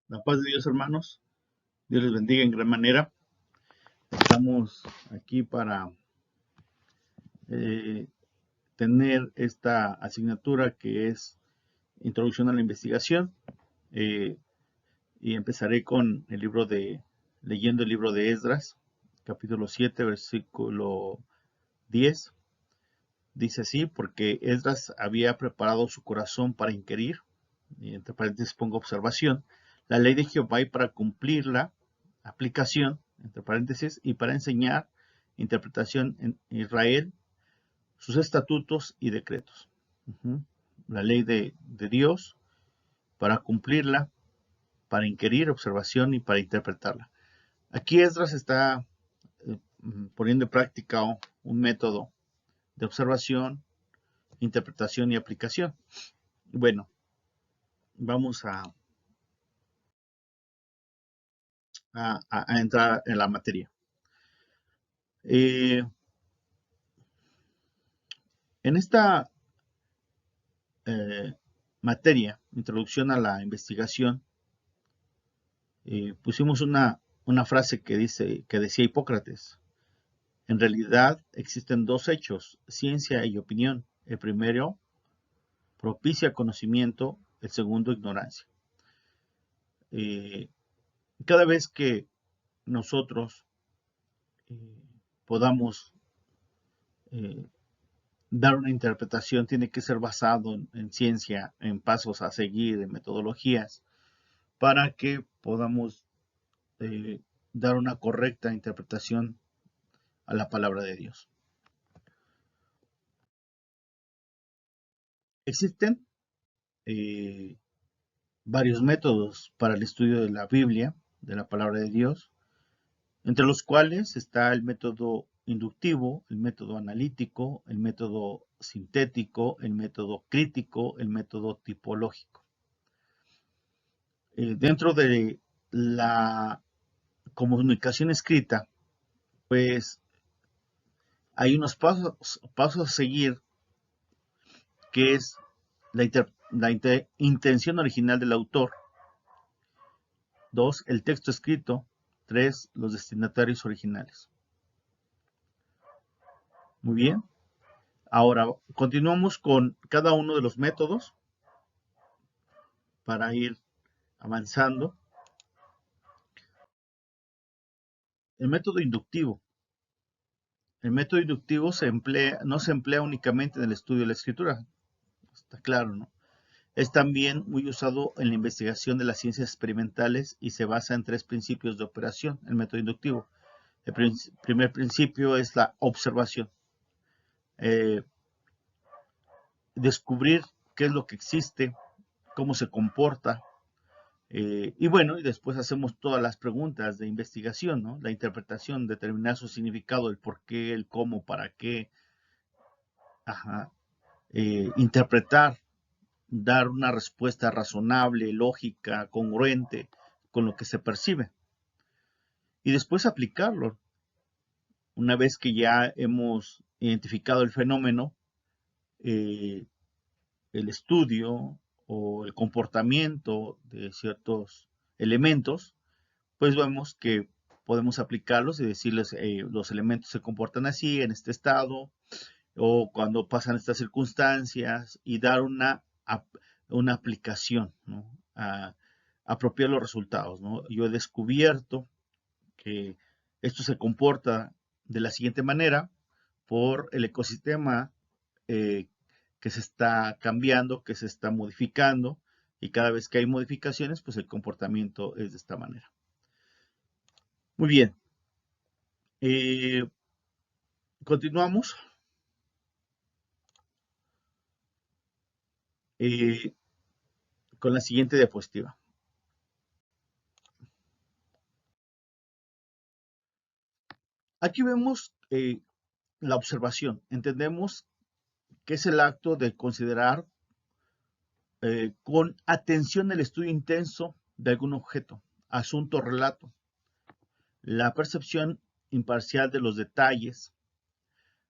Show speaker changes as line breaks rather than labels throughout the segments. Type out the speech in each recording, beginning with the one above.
La paz de Dios, hermanos. Dios les bendiga en gran manera. Estamos aquí para eh, tener esta asignatura que es Introducción a la Investigación. Eh, y empezaré con leyendo el libro de Esdras, capítulo 7, versículo 10. Dice así: porque Esdras había preparado su corazón para inquirir, y entre paréntesis pongo observación, la ley de Jehová, y para cumplirla, aplicación, entre paréntesis, y para enseñar interpretación en Israel, sus estatutos y decretos. La ley de Dios, para cumplirla, para inquirir, observación y para interpretarla. Aquí Esdras está poniendo en práctica un método de observación, interpretación y aplicación. Bueno, vamos a entrar en la materia. En esta materia, introducción a la investigación, pusimos una frase que decía Hipócrates: en realidad existen dos hechos, ciencia y opinión. El primero propicia conocimiento, el segundo ignorancia. Cada vez que nosotros podamos dar una interpretación, tiene que ser basado en ciencia, en pasos a seguir, en metodologías, para que podamos dar una correcta interpretación a la palabra de Dios. Existen varios métodos para el estudio de la Biblia, de la palabra de Dios, entre los cuales está el método inductivo, el método analítico, el método sintético, el método crítico, el método tipológico. Dentro de la comunicación escrita, pues hay unos pasos a seguir, que es la intención original del autor. 2, el texto escrito. 3, los destinatarios originales. Muy bien. Ahora continuamos con cada uno de los métodos para ir avanzando. El método inductivo. El método inductivo no se emplea únicamente en el estudio de la escritura. Está claro, ¿no? Es también muy usado en la investigación de las ciencias experimentales y se basa en 3 principios de operación, el método inductivo. El primer principio es la observación. Descubrir qué es lo que existe, cómo se comporta, y bueno, y después hacemos todas las preguntas de investigación, ¿no? La interpretación, determinar su significado, el por qué, el cómo, para qué, interpretar, dar una respuesta razonable, lógica, congruente con lo que se percibe. Y después aplicarlo. Una vez que ya hemos identificado el fenómeno, el estudio o el comportamiento de ciertos elementos, pues vemos que podemos aplicarlos y decirles los elementos se comportan así, en este estado, o cuando pasan estas circunstancias, y dar una aplicación, ¿no? Apropiar los resultados, ¿no? Yo he descubierto que esto se comporta de la siguiente manera por el ecosistema que se está cambiando, que se está modificando, y cada vez que hay modificaciones, pues el comportamiento es de esta manera. Muy bien. Continuamos. Con la siguiente diapositiva. Aquí vemos la observación. Entendemos que es el acto de considerar con atención el estudio intenso de algún objeto, asunto o relato. La percepción imparcial de los detalles.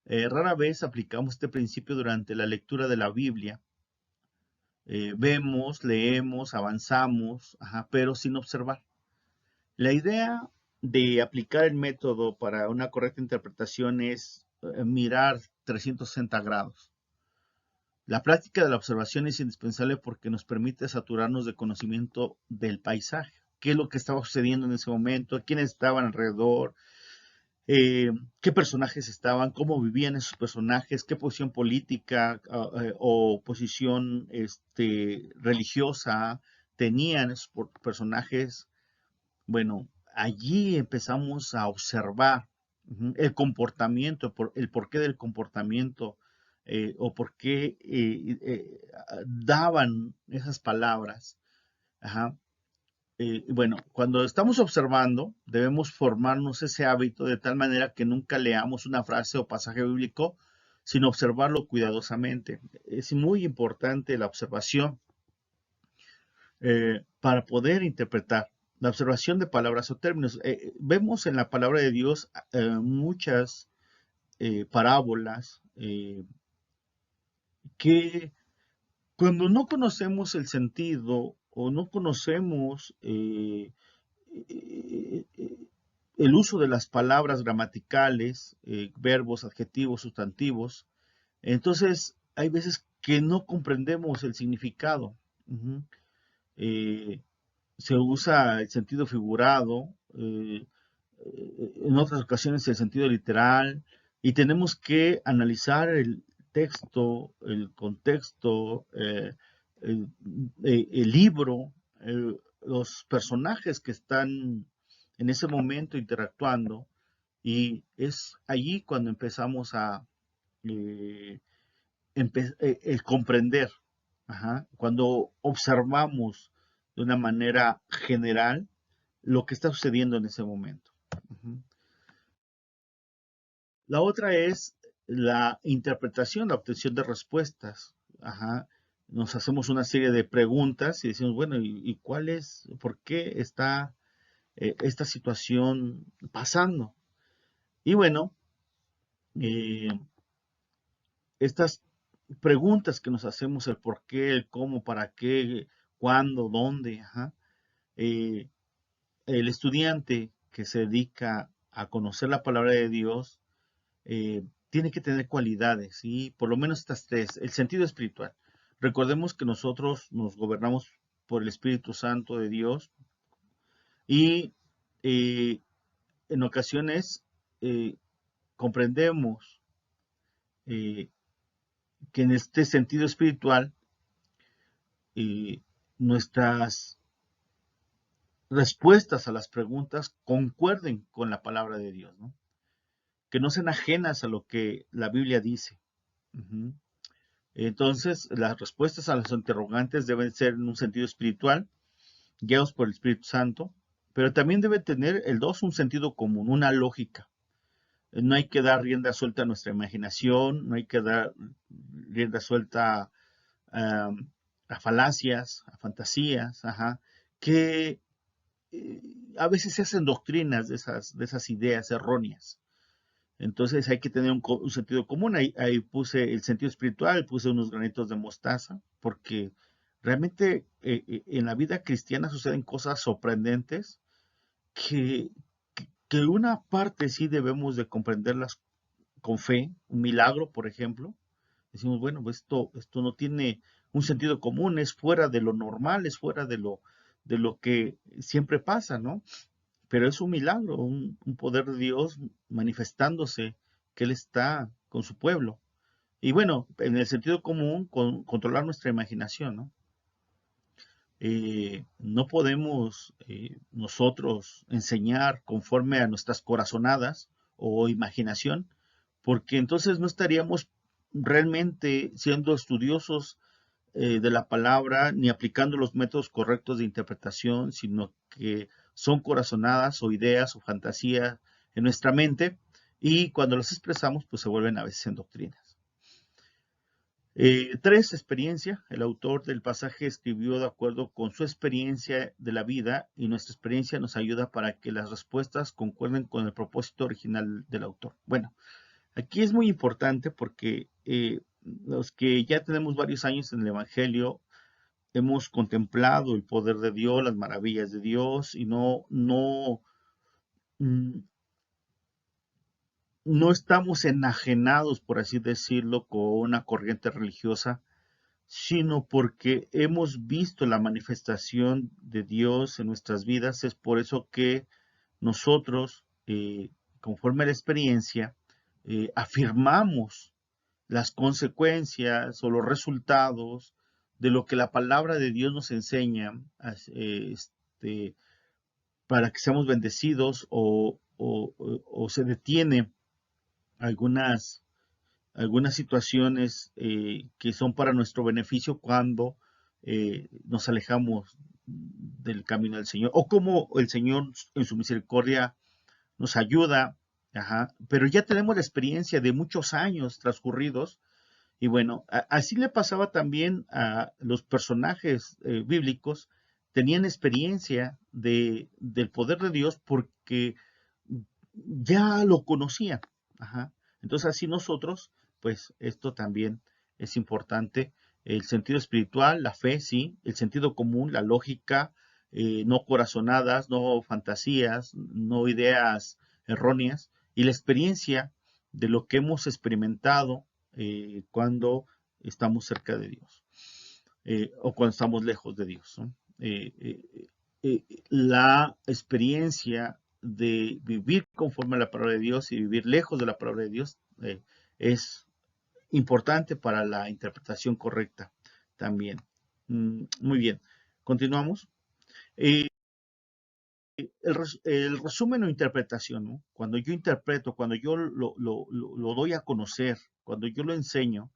Rara vez aplicamos este principio durante la lectura de la Biblia. vemos, leemos, avanzamos, pero sin observar. La idea de aplicar el método para una correcta interpretación es mirar 360 grados. La práctica de la observación es indispensable porque nos permite saturarnos de conocimiento del paisaje. ¿Qué es lo que estaba sucediendo en ese momento? ¿Quiénes estaban alrededor? ¿Qué personajes estaban? ¿Cómo vivían esos personajes? ¿Qué posición política o posición religiosa tenían esos personajes? Bueno, allí empezamos a observar el comportamiento, el porqué del comportamiento o por qué daban esas palabras. Ajá. Bueno, cuando estamos observando, debemos formarnos ese hábito de tal manera que nunca leamos una frase o pasaje bíblico sin observarlo cuidadosamente. Es muy importante la observación para poder interpretar. La observación de palabras o términos. Vemos en la palabra de Dios muchas parábolas que cuando no conocemos el sentido o no conocemos eh, el uso de las palabras gramaticales, verbos, adjetivos, sustantivos, entonces hay veces que no comprendemos el significado. Ujú. Eh, Se usa el sentido figurado, en otras ocasiones el sentido literal, y tenemos que analizar el texto, el contexto, el, el libro, los personajes que están en ese momento interactuando, y es allí cuando empezamos a eh, el comprender, cuando observamos de una manera general lo que está sucediendo en ese momento. Ujú. La otra es la interpretación, la obtención de respuestas. Nos hacemos una serie de preguntas y decimos, bueno, ¿y cuál es, por qué está esta situación pasando? Y bueno, eh, estas preguntas que nos hacemos, el por qué, el cómo, para qué, cuándo, dónde, eh, el estudiante que se dedica a conocer la palabra de Dios tiene que tener cualidades, y por lo menos estas tres. El sentido espiritual. Recordemos que nosotros nos gobernamos por el Espíritu Santo de Dios y eh, en ocasiones eh, comprendemos eh, que en este sentido espiritual nuestras respuestas a las preguntas concuerden con la palabra de Dios, ¿no? Que no sean ajenas a lo que la Biblia dice. Ujú. Entonces, las respuestas a los interrogantes deben ser en un sentido espiritual, guiados por el Espíritu Santo, pero también debe tener el dos un sentido común, una lógica. No hay que dar rienda suelta a nuestra imaginación, no hay que dar rienda suelta a, a falacias, a fantasías, que a veces se hacen doctrinas de esas ideas erróneas. Entonces hay que tener un sentido común. Ahí puse el sentido espiritual, puse unos granitos de mostaza, porque realmente en la vida cristiana suceden cosas sorprendentes que, que una parte sí debemos de comprenderlas con fe. Un milagro, por ejemplo. Decimos, bueno, pues esto no tiene un sentido común, es fuera de lo normal, es fuera de lo que siempre pasa, ¿no? Pero es un milagro, un poder de Dios manifestándose, que Él está con su pueblo. Y bueno, en el sentido común, controlar nuestra imaginación, ¿no? No podemos nosotros enseñar conforme a nuestras corazonadas o imaginación, porque entonces no estaríamos realmente siendo estudiosos de la palabra ni aplicando los métodos correctos de interpretación, sino que son corazonadas o ideas o fantasías en nuestra mente, y cuando las expresamos pues se vuelven a veces en doctrinas. Tres, experiencia. El autor del pasaje escribió de acuerdo con su experiencia de la vida, y nuestra experiencia nos ayuda para que las respuestas concuerden con el propósito original del autor. Bueno, aquí es muy importante porque los que ya tenemos varios años en el Evangelio, hemos contemplado el poder de Dios, las maravillas de Dios, y mm, no estamos enajenados, por así decirlo, con una corriente religiosa, sino porque hemos visto la manifestación de Dios en nuestras vidas. Es por eso que nosotros, conforme a la experiencia, afirmamos las consecuencias o los resultados de lo que la palabra de Dios nos enseña, para que seamos bendecidos, o se detiene algunas, algunas situaciones que son para nuestro beneficio cuando nos alejamos del camino del Señor, o como el Señor en su misericordia nos ayuda. Ajá, pero ya tenemos la experiencia de muchos años transcurridos. Y bueno, así le pasaba también a los personajes bíblicos. Tenían experiencia del poder de Dios porque ya lo conocían. Ajá. Entonces así nosotros, pues esto también es importante. El sentido espiritual, la fe, sí. El sentido común, la lógica, no corazonadas, no fantasías, no ideas erróneas. Y la experiencia de lo que hemos experimentado cuando estamos cerca de Dios, o cuando estamos lejos de Dios, ¿no? La experiencia de vivir conforme a la palabra de Dios y vivir lejos de la palabra de Dios es importante para la interpretación correcta también. Muy bien, continuamos. Eh, el resumen o interpretación, ¿no? Cuando yo interpreto, cuando yo lo doy a conocer, cuando yo lo enseño,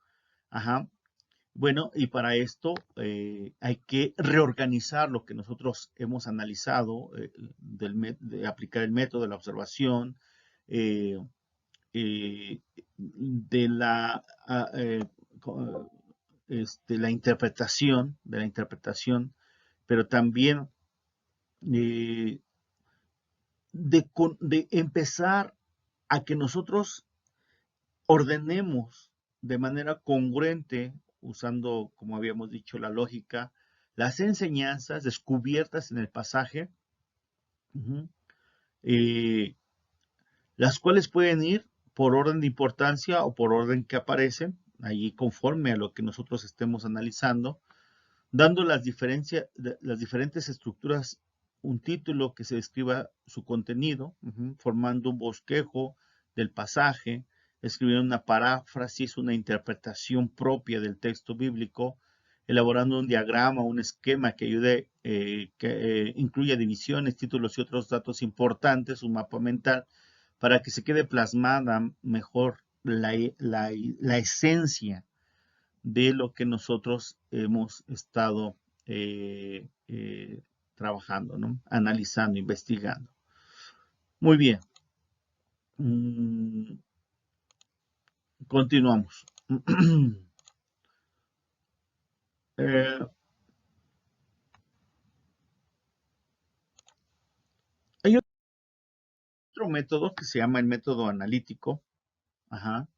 ajá, bueno, y para esto hay que reorganizar lo que nosotros hemos analizado, de aplicar el método de la observación, eh, eh, de de la interpretación, pero también eh, de empezar a que nosotros ordenemos de manera congruente, usando, como habíamos dicho, la lógica, las enseñanzas descubiertas en el pasaje, uh-huh, eh, las cuales pueden ir por orden de importancia o por orden que aparecen, allí conforme a lo que nosotros estemos analizando, dando las diferentes estructuras, un título que se describa su contenido, uh-huh, formando un bosquejo del pasaje, escribiendo una paráfrasis, una interpretación propia del texto bíblico, elaborando un diagrama, un esquema que ayude, que incluya divisiones, títulos y otros datos importantes, un mapa mental, para que se quede plasmada mejor la esencia de lo que nosotros hemos estado trabajando, ¿no? Analizando, investigando. Muy bien. Continuamos. eh, Hay otro método que se llama el método analítico. Ajá.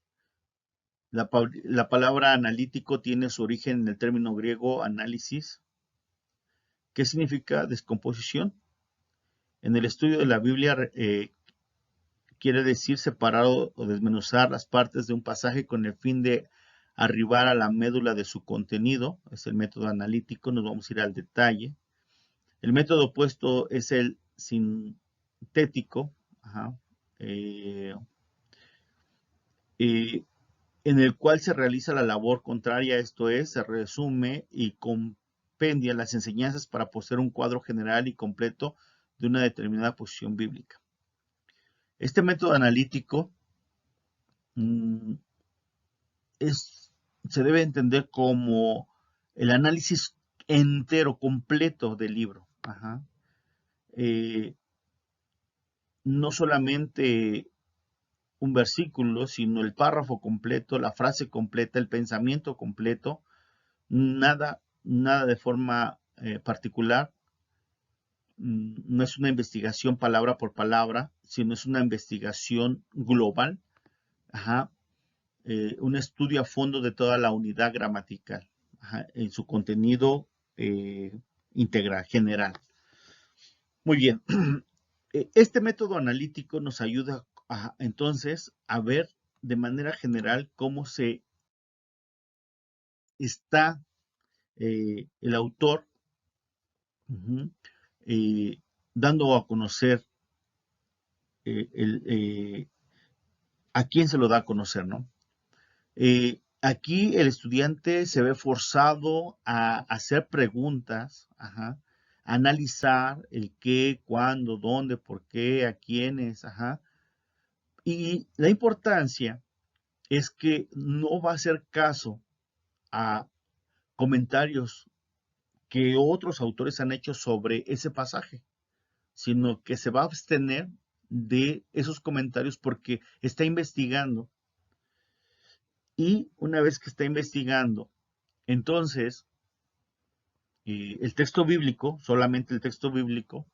La palabra analítico tiene su origen en el término griego análisis, que significa descomposición. En el estudio de la Biblia quiere decir separar o desmenuzar las partes de un pasaje con el fin de arribar a la médula de su contenido. Es el método analítico, nos vamos a ir al detalle. El método opuesto es el sintético, ajá, eh, eh, en el cual se realiza la labor contraria, esto es, se resume y compendia las enseñanzas para poseer un cuadro general y completo de una determinada posición bíblica. Este método analítico mm, se debe entender como el análisis entero, completo del libro. Ajá. No solamente un versículo, sino el párrafo completo, la frase completa, el pensamiento completo, nada de forma particular. No es una investigación palabra por palabra, sino es una investigación global. Ajá. Un estudio a fondo de toda la unidad gramatical, ajá, en su contenido integral, general. Muy bien. Este método analítico nos ayuda entonces a ver de manera general cómo se está el autor dando a conocer a quién se lo da a conocer, ¿no? Aquí el estudiante se ve forzado a hacer preguntas, a analizar el qué, cuándo, dónde, por qué, a quiénes, Y la importancia es que no va a hacer caso a comentarios que otros autores han hecho sobre ese pasaje, sino que se va a abstener de esos comentarios porque está investigando. Y una vez que está investigando, entonces el texto bíblico, solamente el texto bíblico,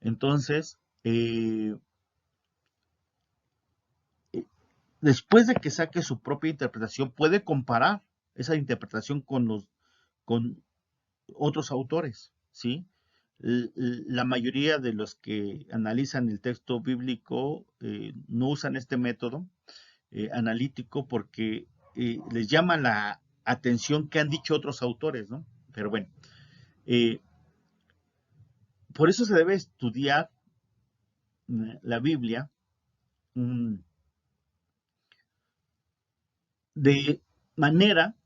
entonces, después de que saque su propia interpretación, puede comparar esa interpretación con otros autores, ¿sí? La mayoría de los que analizan el texto bíblico no usan este método analítico porque les llama la atención que han dicho otros autores, ¿no? Pero bueno, por eso se debe estudiar la Biblia de manera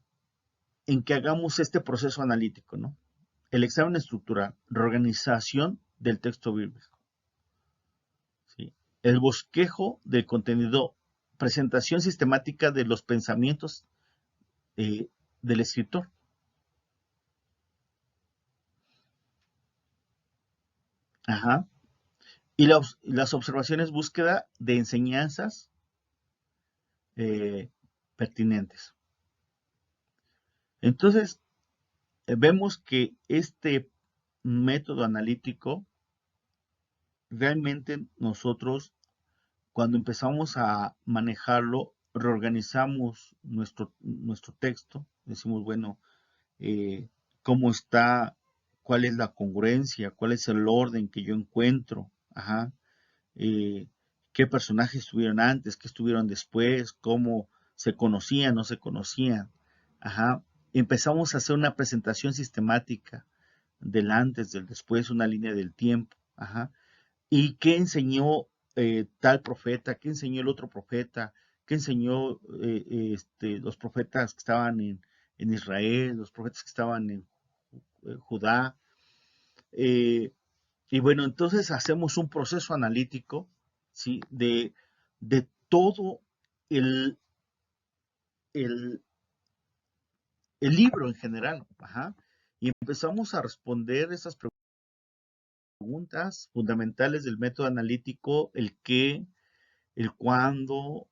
en que hagamos este proceso analítico, ¿no? El examen estructural, reorganización del texto bíblico, ¿sí? El bosquejo del contenido, presentación sistemática de los pensamientos del escritor. Ajá. Y las observaciones, búsqueda de enseñanzas pertinentes. Entonces, vemos que este método analítico, realmente nosotros, cuando empezamos a manejarlo, reorganizamos nuestro texto, decimos, bueno, cómo está, cuál es la congruencia, cuál es el orden que yo encuentro, eh, qué personajes estuvieron antes, qué estuvieron después, cómo se conocían, no se conocían, Empezamos a hacer una presentación sistemática del antes, del después, una línea del tiempo, ¿Y qué enseñó tal profeta? ¿Qué enseñó el otro profeta? ¿Qué enseñó los profetas que estaban en Israel, los profetas que estaban en Judá? Eh, y bueno, entonces hacemos un proceso analítico, ¿sí? De todo el, el, el libro en general, Y empezamos a responder esas preguntas fundamentales del método analítico, el qué, el cuándo,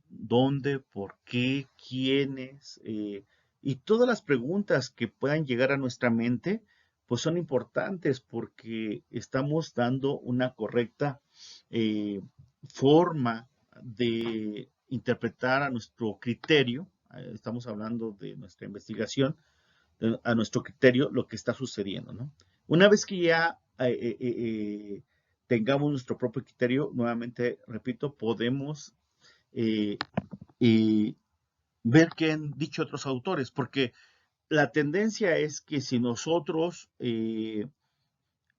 dónde, por qué, quiénes, y todas las preguntas que puedan llegar a nuestra mente, pues son importantes porque estamos dando una correcta forma de interpretar a nuestro criterio, estamos hablando de nuestra investigación, a nuestro criterio lo que está sucediendo, ¿no? Una vez que ya tengamos nuestro propio criterio, nuevamente, repito, podemos eh, eh, ver qué han dicho otros autores, porque la tendencia es que si nosotros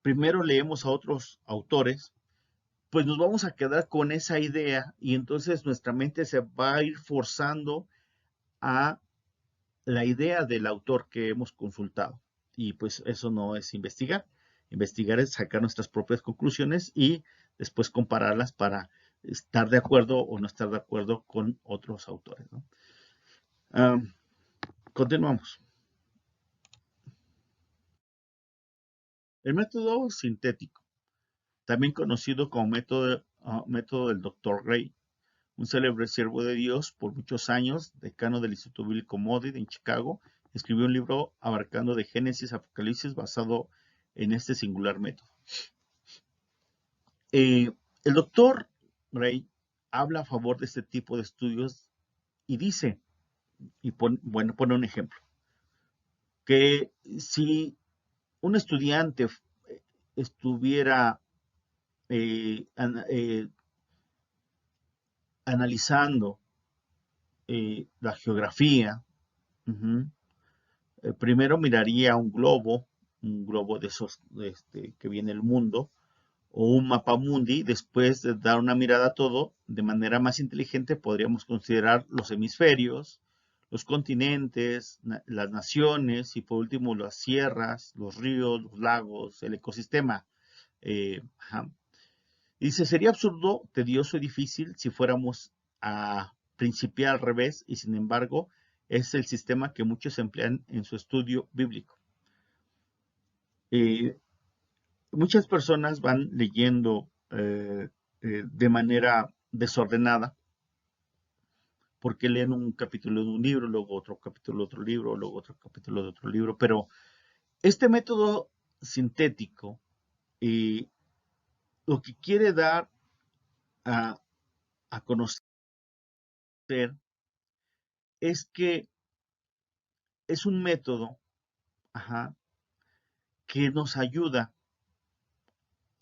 primero leemos a otros autores, pues nos vamos a quedar con esa idea y entonces nuestra mente se va a ir forzando a la idea del autor que hemos consultado. Y pues eso no es investigar. Investigar es sacar nuestras propias conclusiones y después compararlas para estar de acuerdo o no estar de acuerdo con otros autores, ¿no? Continuamos. El método sintético, también conocido como método del Dr. Gray, un célebre siervo de Dios por muchos años, decano del Instituto Bíblico Moody en Chicago, escribió un libro abarcando de Génesis a Apocalipsis basado en este singular método. El doctor Gray habla a favor de este tipo de estudios y dice, pone un ejemplo, que si un estudiante estuviera analizando la geografía, primero miraría un globo de esos que viene el mundo, o un mapa mundi. Después de dar una mirada a todo, de manera más inteligente podríamos considerar los hemisferios, los continentes, las naciones y por último las sierras, los ríos, los lagos, el ecosistema. Y dice, sería absurdo, tedioso y difícil si fuéramos a principiar al revés, y sin embargo es el sistema que muchos emplean en su estudio bíblico. Muchas personas van leyendo de manera desordenada, porque leen un capítulo de un libro, luego otro capítulo de otro libro, luego otro capítulo de otro libro, pero este método sintético lo que quiere dar a conocer es que es un método que nos ayuda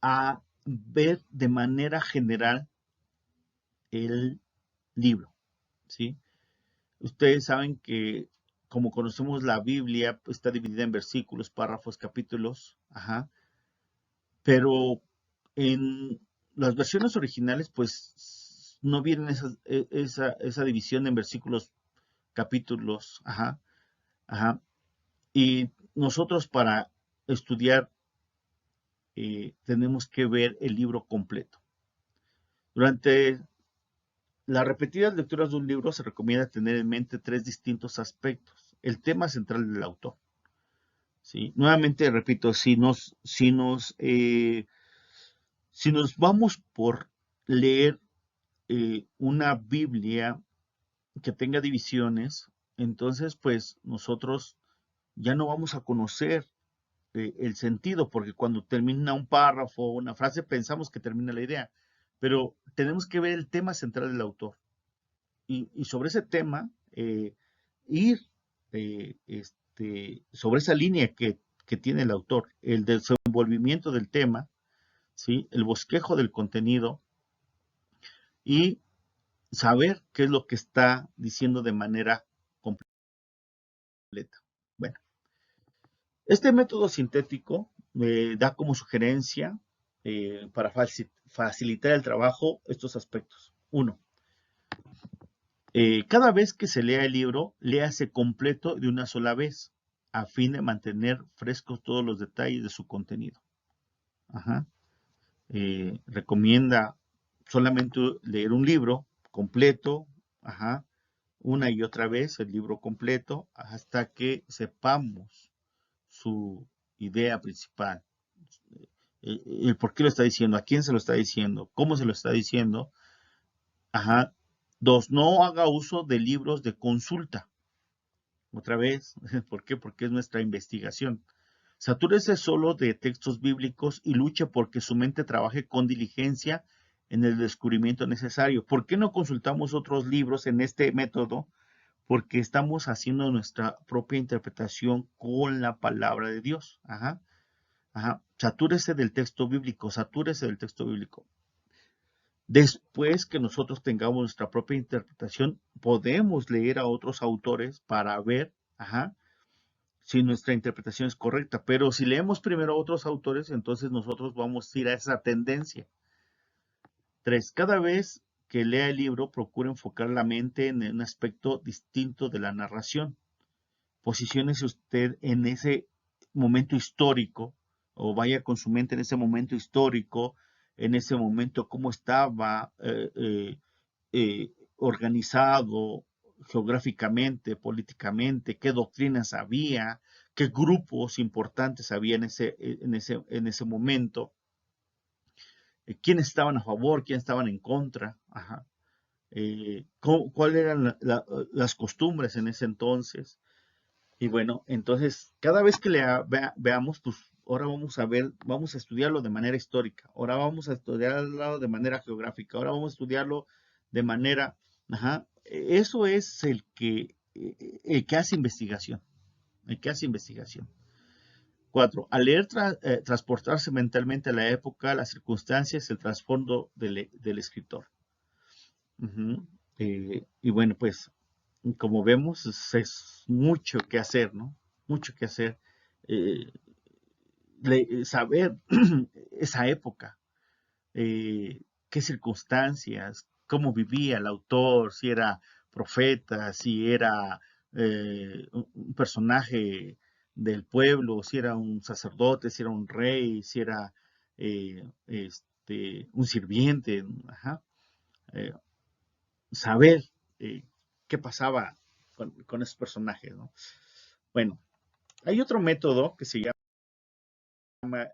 a ver de manera general el libro, ¿sí? Ustedes saben que como conocemos la Biblia, pues, está dividida en versículos, párrafos, capítulos, pero en las versiones originales, pues, no vienen esa división en versículos, capítulos, y nosotros para estudiar tenemos que ver el libro completo. Durante las repetidas lecturas de un libro se recomienda tener en mente 3 distintos aspectos. El tema central del autor. ¿Sí? Nuevamente repito, si nos vamos por leer una Biblia que tenga divisiones, entonces pues nosotros ya no vamos a conocer el sentido, porque cuando termina un párrafo o una frase pensamos que termina la idea, pero tenemos que ver el tema central del autor. Y sobre ese tema, ir sobre esa línea que tiene el autor, el desenvolvimiento del tema, ¿sí? El bosquejo del contenido y saber qué es lo que está diciendo de manera completa. Bueno, este método sintético da como sugerencia para facilitar el trabajo estos aspectos. 1. Cada vez que se lea el libro, léase completo de una sola vez, a fin de mantener frescos todos los detalles de su contenido. Recomienda solamente leer un libro completo, una y otra vez el libro completo, hasta que sepamos su idea principal, el por qué lo está diciendo, a quién se lo está diciendo, cómo se lo está diciendo. 2, no haga uso de libros de consulta. Otra vez, ¿por qué? Porque es nuestra investigación. Satúrese solo de textos bíblicos y luche porque su mente trabaje con diligencia en el descubrimiento necesario. ¿Por qué no consultamos otros libros en este método? Porque estamos haciendo nuestra propia interpretación con la palabra de Dios. Satúrese del texto bíblico, satúrese del texto bíblico. Después que nosotros tengamos nuestra propia interpretación, podemos leer a otros autores para ver, si nuestra interpretación es correcta. Pero si leemos primero a otros autores, entonces nosotros vamos a ir a esa tendencia. 3. Cada vez que lea el libro, procure enfocar la mente en un aspecto distinto de la narración. Posiciónese usted en ese momento histórico, o vaya con su mente en ese momento histórico, en ese momento cómo estaba organizado geográficamente, políticamente, qué doctrinas había, qué grupos importantes había en ese momento, quiénes estaban a favor, quiénes estaban en contra, cuáles eran las costumbres en ese entonces. Y bueno, entonces, cada vez que veamos, pues ahora vamos a estudiarlo de manera histórica, ahora vamos a estudiarlo de manera geográfica, ahora vamos a estudiarlo de manera, eso es el que hace investigación, 4. Al leer, transportarse mentalmente a la época, las circunstancias, el trasfondo del escritor. Y bueno, pues, como vemos, es mucho que hacer, ¿no? Mucho que hacer. Eh, Saber esa época, qué circunstancias, cómo vivía el autor, si era profeta, si era un personaje del pueblo, si era un sacerdote, si era un rey, si era un sirviente, ajá. Eh, Saber qué pasaba con esos personajes, ¿no? Bueno, hay otro método que se llama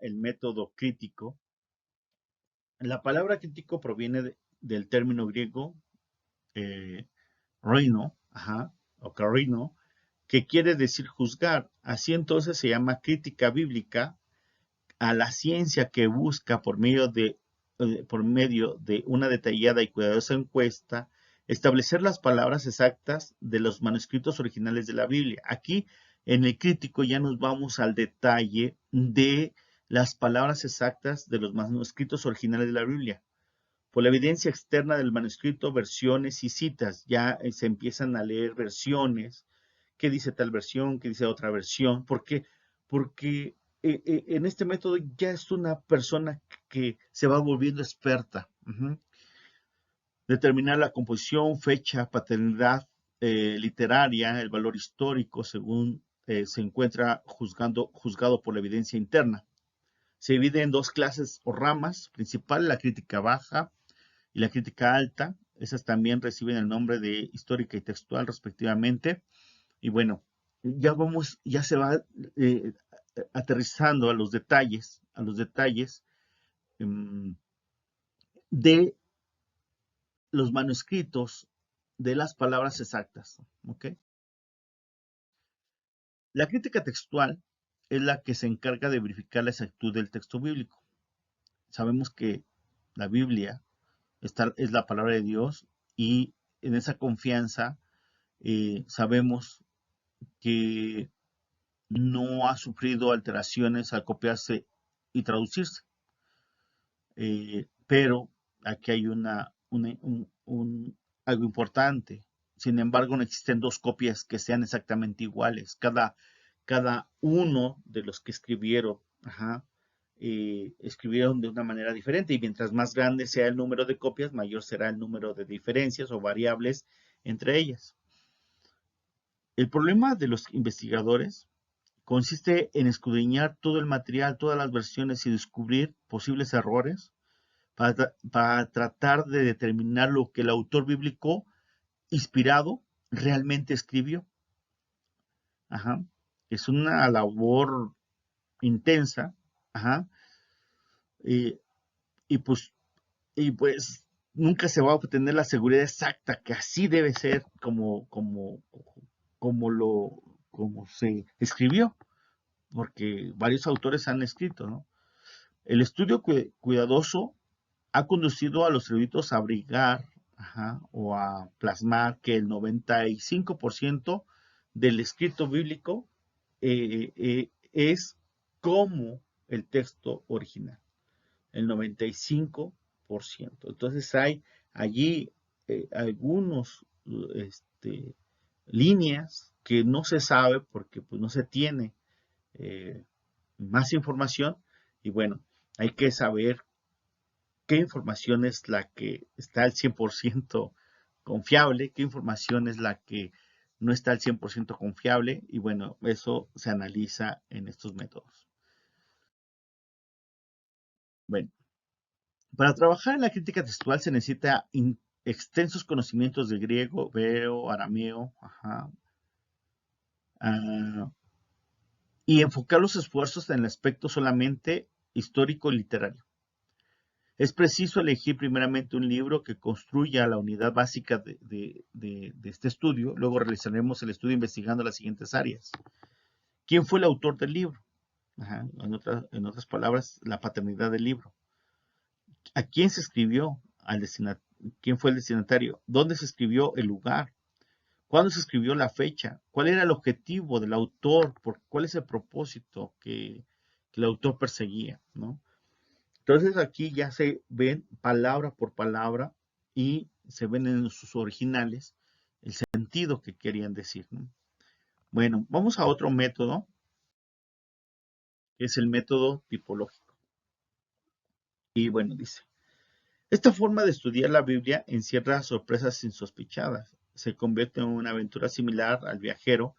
el método crítico. La palabra crítico proviene del término griego reino, ajá, o carino, que quiere decir juzgar. Así entonces se llama crítica bíblica a la ciencia que busca por medio de una detallada y cuidadosa encuesta establecer las palabras exactas de los manuscritos originales de la Biblia. Aquí en el crítico ya nos vamos al detalle de las palabras exactas de los manuscritos originales de la Biblia. Por la evidencia externa del manuscrito, versiones y citas, ya se empiezan a leer versiones, qué dice tal versión, qué dice otra versión. ¿Por qué? Porque en este método ya es una persona que se va volviendo experta. Determinar la composición, fecha, paternidad literaria, el valor histórico, según se encuentra juzgado por la evidencia interna. Se divide en dos clases o ramas principal, la crítica baja y la crítica alta. Esas también reciben el nombre de histórica y textual respectivamente. Y bueno, ya se va eh, aterrizando a los detalles de los manuscritos de las palabras exactas. ¿Okay? La crítica textual es la que se encarga de verificar la exactitud del texto bíblico. Sabemos que la Biblia es la palabra de Dios y en esa confianza sabemos que no ha sufrido alteraciones al copiarse y traducirse. Pero aquí hay algo importante. Sin embargo, no existen dos copias que sean exactamente iguales. Cada uno de los que escribieron, escribieron de una manera diferente y mientras más grande sea el número de copias, mayor será el número de diferencias o variables entre ellas. El problema de los investigadores consiste en escudriñar todo el material, todas las versiones y descubrir posibles errores para tratar de determinar lo que el autor bíblico inspirado realmente escribió. Ajá. Es una labor intensa. Ajá. Y, y, pues, y pues nunca se va a obtener la seguridad exacta que así debe ser como como se escribió, porque varios autores han escrito, ¿no? El estudio cuidadoso ha conducido a los eruditos a abrigar o a plasmar que el 95% del escrito bíblico es como el texto original, el 95%. Entonces hay allí algunos líneas que no se sabe porque pues, no se tiene eh, más información y bueno, hay que saber qué información es la que está al 100% confiable, qué información es la que no está al 100% confiable y bueno, eso se analiza en estos métodos. Bueno, para trabajar en la crítica textual se necesita extensos conocimientos de griego, hebreo, arameo, y enfocar los esfuerzos en el aspecto solamente histórico y literario. Es preciso elegir primeramente un libro que construya la unidad básica de este estudio. Luego realizaremos el estudio investigando las siguientes áreas. ¿Quién fue el autor del libro? En otras palabras, la paternidad del libro. ¿A quién se escribió? ¿Quién fue el destinatario? ¿Dónde se escribió? El lugar. cuándo se escribió, la fecha, cuál era el objetivo del autor, cuál es el propósito que el autor perseguía, ¿no? Entonces aquí ya se ven palabra por palabra y se ven en sus originales el sentido que querían decir, ¿no? Bueno, vamos a otro método, que es el método tipológico. Y bueno, dice, esta forma de estudiar la Biblia encierra sorpresas insospechadas. Se convierte en una aventura similar al viajero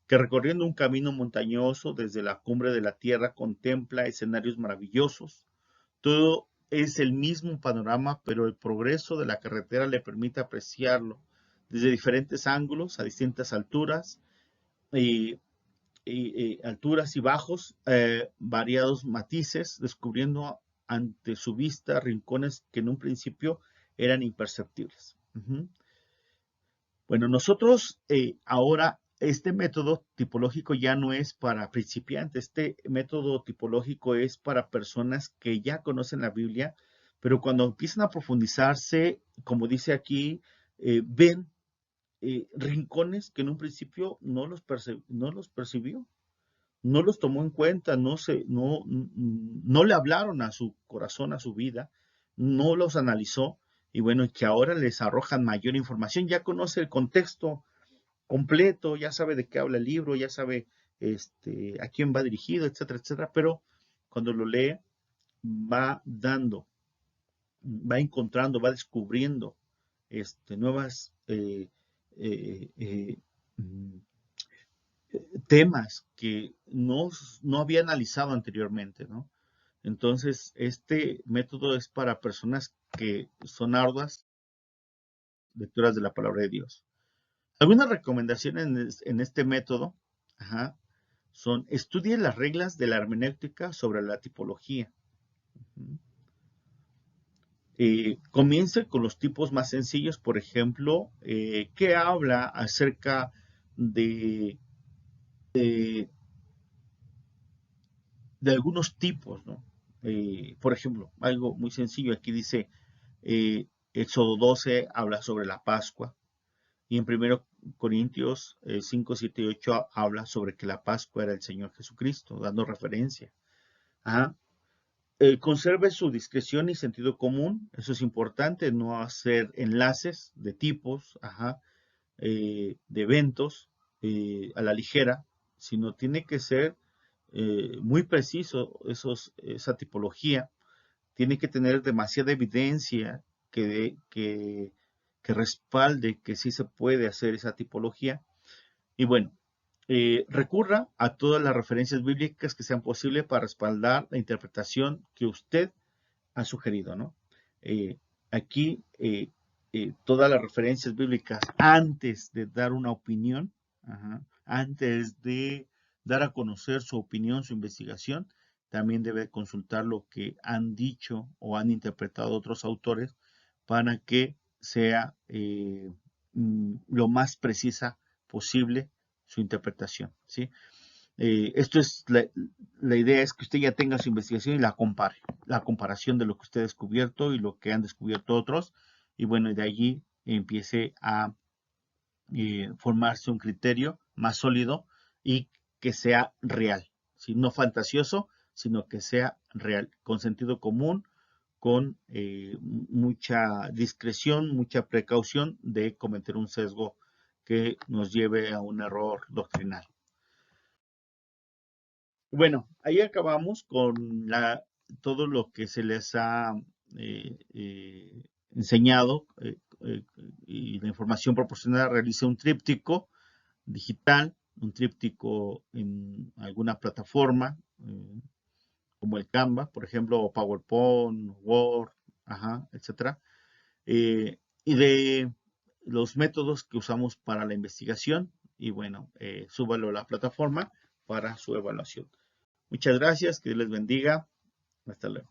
que recorriendo un camino montañoso desde la cumbre de la tierra contempla escenarios maravillosos. Todo es el mismo panorama, pero el progreso de la carretera le permite apreciarlo desde diferentes ángulos, a distintas alturas, y, alturas y bajos, variados matices, descubriendo ante su vista rincones que en un principio eran imperceptibles. Bueno, nosotros ahora este método tipológico ya no es para principiantes, este método tipológico es para personas que ya conocen la Biblia, pero cuando empiezan a profundizarse, como dice aquí, ven rincones que en un principio no los percibió, no los tomó en cuenta, no le hablaron a su corazón, a su vida, no los analizó, y bueno, que ahora les arrojan mayor información, ya conoce el contexto completo, ya sabe de qué habla el libro, ya sabe a quién va dirigido, etcétera, etcétera, pero cuando lo lee va dando, va encontrando, va descubriendo nuevas mm, temas que no había analizado anteriormente, ¿no? Entonces, este método es para personas que son arduas lectoras de la palabra de Dios. Algunas recomendaciones en este método, ajá, son estudie las reglas de la hermenéutica sobre la tipología. Comience con los tipos más sencillos, por ejemplo, que habla acerca de, de, de algunos tipos, ¿no? Por ejemplo, algo muy sencillo, aquí dice, Éxodo 12 habla sobre la Pascua, y en 1 Corintios 5, 7 y 8 habla sobre que la Pascua era el Señor Jesucristo, dando referencia. Ajá. Conserve su discreción y sentido común, eso es importante, no hacer enlaces de tipos, ajá, de eventos a la ligera, sino tiene que ser muy preciso esa tipología, tiene que tener demasiada evidencia que respalde que sí se puede hacer esa tipología. Y bueno, recurra a todas las referencias bíblicas que sean posibles para respaldar la interpretación que usted ha sugerido, ¿no? Eh, aquí todas las referencias bíblicas antes de dar una opinión, ajá, antes de dar a conocer su opinión, su investigación, también debe consultar lo que han dicho o han interpretado otros autores para que sea lo más precisa posible su interpretación, ¿sí? Esto es la idea es que usted ya tenga su investigación y la compare, la comparación de lo que usted ha descubierto y lo que han descubierto otros, y bueno, de allí empiece a formarse un criterio más sólido y que sea real, ¿sí? No fantasioso, sino que sea real, con sentido común, con mucha discreción, mucha precaución de cometer un sesgo que nos lleve a un error doctrinal. Bueno, ahí acabamos con todo lo que se les ha enseñado y la información proporcionada. Realicé un tríptico digital, un tríptico en alguna plataforma, como el Canva, por ejemplo, o PowerPoint, Word, ajá, etcétera. Y de los métodos que usamos para la investigación, y bueno, súbalo a la plataforma para su evaluación. Muchas gracias, que Dios les bendiga. Hasta luego.